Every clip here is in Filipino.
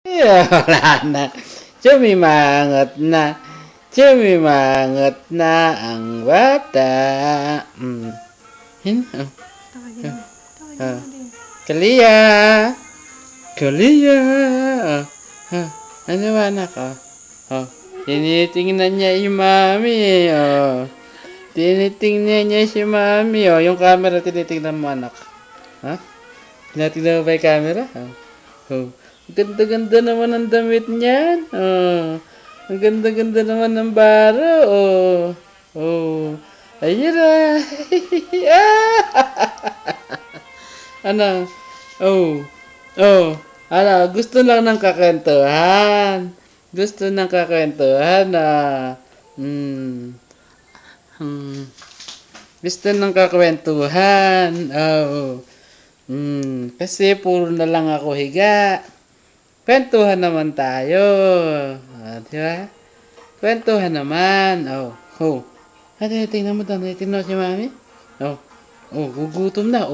Wala na. Sumimangot na. Sumimangot na ang bata. Yun. Tawagin mo. Tawagin Ah. mo din. Kalia. Kalia. Ano ba anak? Tinitingnan niya yung mami. Tinitingnan niya si mami. Yung camera tinitingnan mo anak. Ha? Tinitingnan mo ba yung camera? Ganda-ganda naman ang damit niyan. Ang ganda-ganda naman ng baro. Ayun na. Ano? Ano? Gusto lang ng kakwentuhan. Gusto ng kakwentuhan na. Gusto ng kakwentuhan. Kasi puro na lang ako higa. Kwentuhan naman tayo. Di ba? Kwentuhan naman. Tingnan mo daw. Tingnan mo si mami. Gugutom na.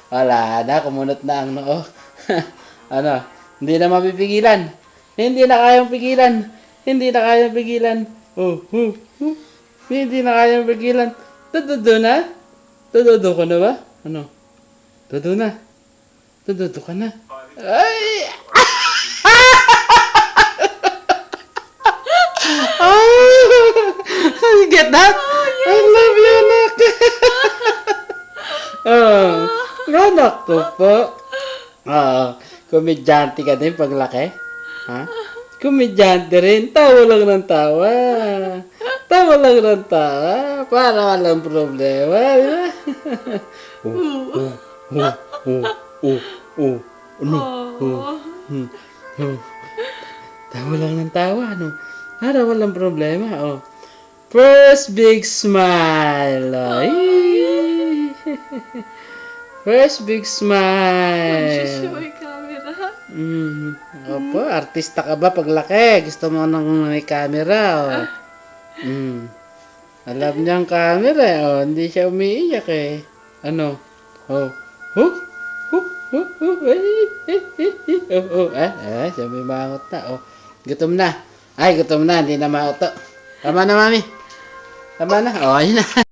Wala na. Kumunot na ang noo. Ano? Hindi na mapipigilan. Hindi na kayang pigilan. Hindi na kayang pigilan. Hindi na kayang pigilan. Tududo na? Tududo ka na ba? Ano? Tududo na? Tududo ka na? Ay! You get that? I love you, anak. Anak ko po. Komedyante ka din paglaki? Ha? Komedyante rin. Tawa lang ng tawa. Tawa lang ng tawa. Para walang problema. Tawa lang ng tawa. Para walang problema. First big smile. First big smile. Magsushow yung camera. Opo, artista ka ba paglaki? Gusto mo nang may camera. Alam niya ang camera. Hindi siya umiiyak eh. Ano? Siya may mangot na. Gutom na. Ay, gutom na. Hindi na mauto. Tama na, mami. Tama na. Ayun na.